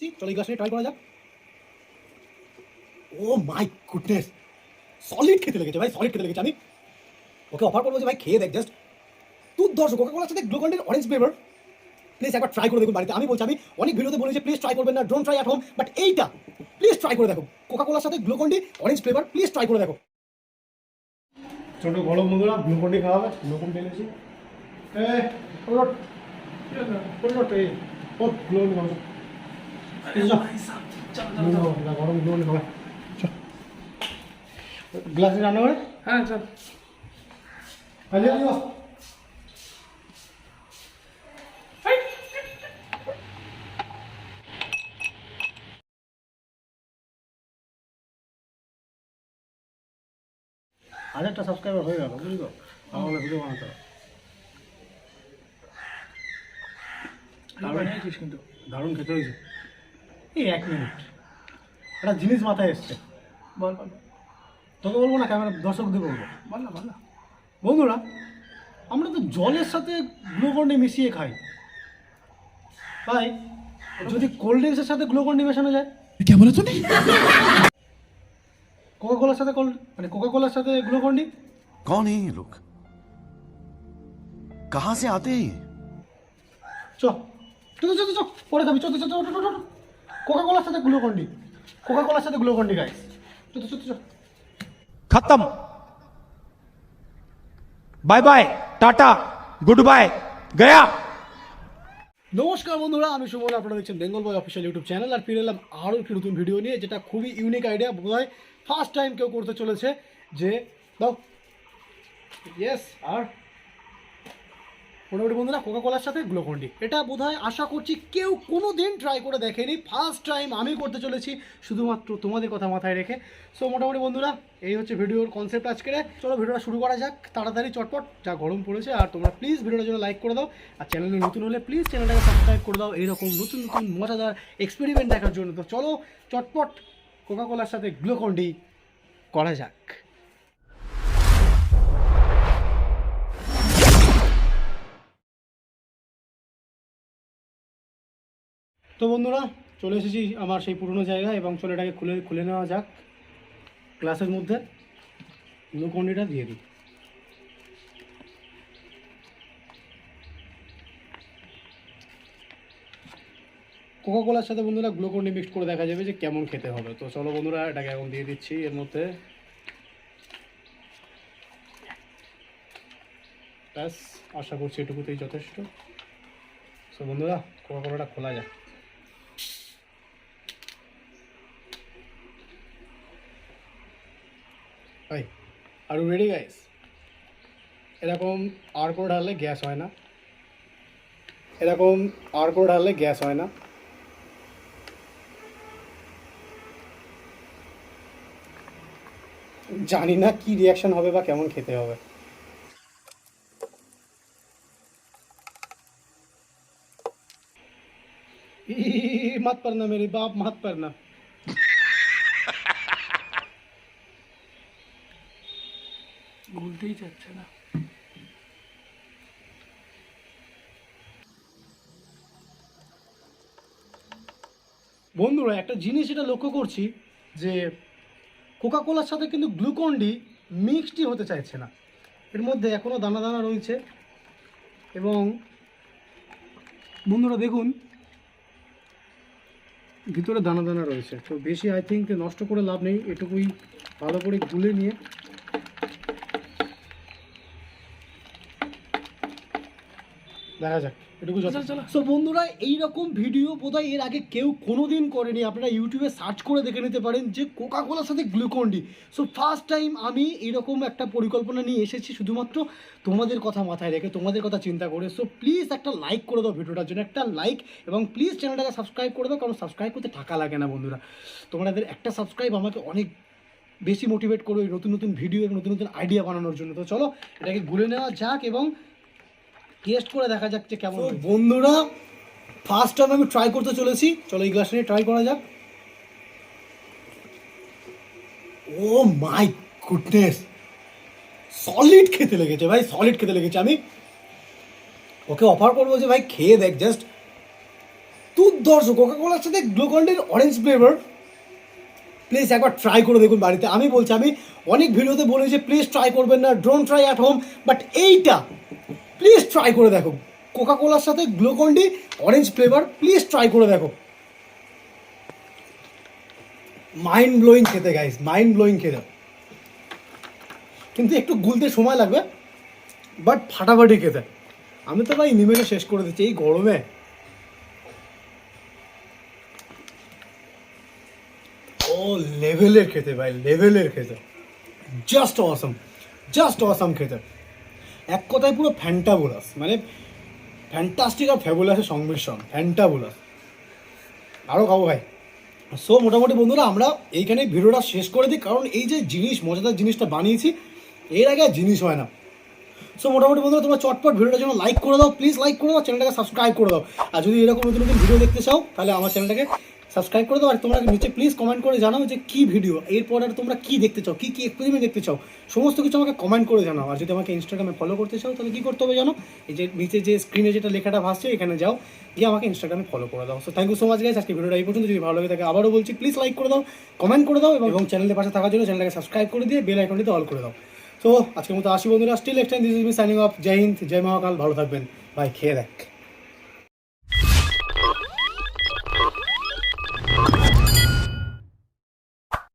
চলো এই গ্লাসটা ট্রাই করা যাক। ও মাই গুডনেস, সলিড খেতে লেগেছে ভাই, সলিড খেতে লেগেছে। আমি ওকে অফার করবো যে ভাই খেয়ে দেখ, জাস্ট দুর্ধর্ষ। কোকাকোলার সাথে গ্লুকন-ডির অরেঞ্জ ফ্লেভার, প্লিজ একবার ট্রাই করে দেখুন বাড়িতে। আমি বলছি, আমি অনেক ভিডিওতে বলি যে প্লিজ ট্রাই করবেন না, don't try at home, but এইটা প্লিজ ট্রাই করে দেখো। কোকাকোলার সাথে Glucon-D orange flavour, please try করে দেখো। ছোট গরম বন্ধুরা, গ্লুকন-ডি খাওয়া হবে। গ্লুকন পেয়েছি গরম গ্লুকন খাওয়া। গ্লাসে রান্না করে, হ্যাঁ চল। হাজারটা সাবস্ক্রাইবার হয়ে গেল, বুঝলি তো, আমাকে ভিডিও বানাতে হবে। বানিয়েছিস কিন্তু দারুণ খেতে হয়েছে। এই 1 মিনিট, একটা জিনিস মাথায় এসছে, বল বল তোকে বলবো না, ক্যামেরা দর্শকদের বলবো। বল না বল না। বন্ধুরা, আমরা তো জলের সাথে গ্লুকন-ডি মিশিয়ে খাই, তাই যদি কোল্ড ড্রিঙ্কসের সাথে গ্লুকন-ডি মেশানো যায়, क्या बोला तूने? কোকাকোলার সাথে কোকাকোলার সাথে গ্লুকন-ডি। कौन है ये लोग? कहाँ से आते हैं ये? চ পরে খাবি, কোকাকোলার সাথে গ্লুকন-ডি, কোকাকোলার সাথে গ্লুকন-ডি গাইস। চ। खत्म। Bye bye, tata, goodbye, गया। নমস্কার বন্ধুরা, আমি সুমন, আপনারা দেখছেন Bengal boy official YouTube channel. আর ফিরে এলাম আরও একটি নতুন ভিডিও নিয়ে, যেটা খুবই ইউনিক আইডিয়া, বোধহয় ফার্স্ট টাইম কেউ করতে চলেছে। যে দাও ইয়েস, আর মোটামুটি বন্ধুরা, কোকাকোলার সাথে গ্লুকন-ডি, এটা বোধহয় আশা করছি কেউ কোনো দিন ট্রাই করে দেখেনি। ফার্স্ট টাইম আমি করতে চলেছি, শুধুমাত্র তোমাদের কথা মাথায় রেখে। সো মোটামুটি বন্ধুরা, এই হচ্ছে ভিডিওর কনসেপ্ট আজকে। চলো ভিডিওটা শুরু করা যাক, তাড়াতাড়ি চটপট, যা গরম পড়েছে। আর তোমরা প্লিজ ভিডিওটার জন্য লাইক করে দাও, আর চ্যানেলে নতুন হলে প্লিজ চ্যানেলটাকে সাবস্ক্রাইব করে দাও, এইরকম নতুন নতুন মজাদার এক্সপেরিমেন্ট দেখার জন্য। তো চলো চটপট কোকাকোলার সাথে গ্লুকন-ডি করা যাক। তো বন্ধুরা, চলে এসেছি আমার সেই পুরনো জায়গায়, এবং চলে এটাকে খুলে নেওয়া যাক। গ্লাসের মধ্যে গ্লুকন-ডিটা দিয়ে দিই। কোকাকোলার সাথে বন্ধুরা গ্লুকন-ডি মিক্সড করে দেখা যাবে যে কেমন খেতে হবে। তো চলো বন্ধুরা, এটাকে এখন দিয়ে দিচ্ছি এর মধ্যে। ব্যাস, আশা করছি এটুকুতেই যথেষ্ট। তো বন্ধুরা, কোকাকোলাটা খোলা যাক। ভাই, আর ইউ রেডি গাইস? এরকম আর করে ঢাললে গ্যাস হয় না, এরকম আর করে ঢাললে গ্যাস হয় না। জানি না কি রিয়াকশন হবে বা কেমন খেতে হবে। मत पढ़ना मेरे बाप, मत पढ़ना। ভুলতেই যাচ্ছে না। বন্ধুরা, একটা জিনিস এটা লক্ষ্য করছি যে কোকাকোলার সাথে কিন্তু গ্লুকন-ডি মিক্সডই হতে চাইছে না। এর মধ্যে এখনও দানা দানা রয়েছে, এবং বন্ধুরা দেখুন ভিতরে দানা দানা রয়েছে। তো বেশি আই থিঙ্ক নষ্ট করে লাভ নেই, এটুকুই ভালো করে গুলে নিয়ে দেখা যাক, এটুকু যথেষ্ট। সো বন্ধুরা, এইরকম ভিডিও বোধহয় এর আগে কেউ কোনোদিন করেনি। আপনারা ইউটিউবে সার্চ করে দেখে নিতে পারেন যে কোকাকোলার সাথে গ্লুকন-ডি। সো ফার্স্ট টাইম আমি এরকম একটা পরিকল্পনা নিয়ে এসেছি, শুধুমাত্র তোমাদের কথা মাথায় রেখে, তোমাদের কথা চিন্তা করে। সো প্লিজ একটা লাইক করে দাও ভিডিওটার জন্য, একটা লাইক, এবং প্লিজ চ্যানেলটাকে সাবস্ক্রাইব করে দাও, কারণ সাবস্ক্রাইব করতে টাকা লাগে না বন্ধুরা। তোমাদের একটা সাবস্ক্রাইব আমাকে অনেক বেশি মোটিভেট করবে নতুন নতুন ভিডিও এবং নতুন নতুন আইডিয়া বানানোর জন্য। তো চলো এটাকে গুলে নেওয়া যাক এবং টেস্ট করে দেখা যাক যে কেমন। বন্ধুরা, ফার্স্ট টাইম আমি ট্রাই করতে চলেছি, চলো এই গ্লাসটা নিয়ে ট্রাই করা যাক। ও মাই গুডনেস, সলিড খেতে লেগেছে ভাই, সলিড খেতে লেগেছে। আমি ওকে অফার করবো যে ভাই খেয়ে দেখ, জাস্ট দুর্ধর্ষ কোকাকোলার সাথে গ্লুকন-ডির অরেঞ্জ ফ্লেভার। প্লিজ একবার ট্রাই করে দেখুন বাড়িতে। আমি বলছি, আমি অনেক ভিডিওতে বলি যে প্লিজ ট্রাই করবেন না, don't try at home, but এইটা প্লিজ ট্রাই করে দেখো। কোকাকোলার সাথে Glucon-D orange flavour, please try করে দেখো। মাইন্ড ব্লোয়িং খেতে গাইস, মাইন্ড ব্লোয়িং খেতে, কিন্তু একটু গুলতে সময় লাগবে, বাট ফাটাফাটি খেতে। আমি তো ভাই নিমেষে শেষ করে দিচ্ছি এই গরমে। ও লেভেলের খেতে ভাই, লেভেলের খেতে, জাস্ট অসম, জাস্ট অসম খেতে। এক কথায় পুরো ফ্যান্টাবুলাস, মানে ফ্যান্টাস্টিক আর ফ্যাবুলাসের সংমিশ্রণ, ফ্যান্টাবুলাস। আরও খাবো ভাই। সো মোটামুটি বন্ধুরা আমরা এইখানে ভিডিওটা শেষ করে দিই, কারণ এই যে জিনিস, মজাদার জিনিসটা বানিয়েছি, এর আগে আর জিনিস হয় না। সো মোটামুটি বন্ধুরা তোমরা চটপট ভিডিওটার জন্য লাইক করে দাও, প্লিজ লাইক করে দাও, চ্যানেলটাকে সাবস্ক্রাইব করে দাও। আর যদি এরকম নতুন নতুন ভিডিও দেখতে চাও তাহলে আমার চ্যানেলটাকে সাবস্ক্রাইব করে দাও। আর তোমরা নিচে প্লিজ কমেন্ট করে জানাও যে কী ভিডিও এরপর আর তোমরা কী দেখতে চাও, কী কী এক্সপেরিমেন্ট দেখতে চাও, সমস্ত কিছু আমাকে কমেন্ট করে জানাও। আর যদি আমাকে ইনস্টাগ্রামে ফলো করতে চাও তাহলে কী করতে হবে জানো, এই যে নিচে যে স্ক্রিনে যেটা লেখাটা ভাসছে এখানে যাও, গিয়ে আমাকে ইনস্টাগ্রামে ফলো করে দাও। So thank you so much guys, আজকে ভিডিওটা এই পর্যন্ত। যদি ভালো লাগে থাকে আবারও বলছি প্লিজ লাইক করে দাও, কমেন্ট করে দাও, এবং চ্যানেলের পাশে থাকার জন্য চ্যানেলটাকে সাবস্ক্রাইব করে দিয়ে বেল আইকনটিতে অল করে দাও। তো আজকের মতো আসি বন্ধুরা, still next time, this is me signing off. জয় হিন্দ, জয় মহাকাল, ভালো থাকবেন ভাই। খেয়ে দেখ।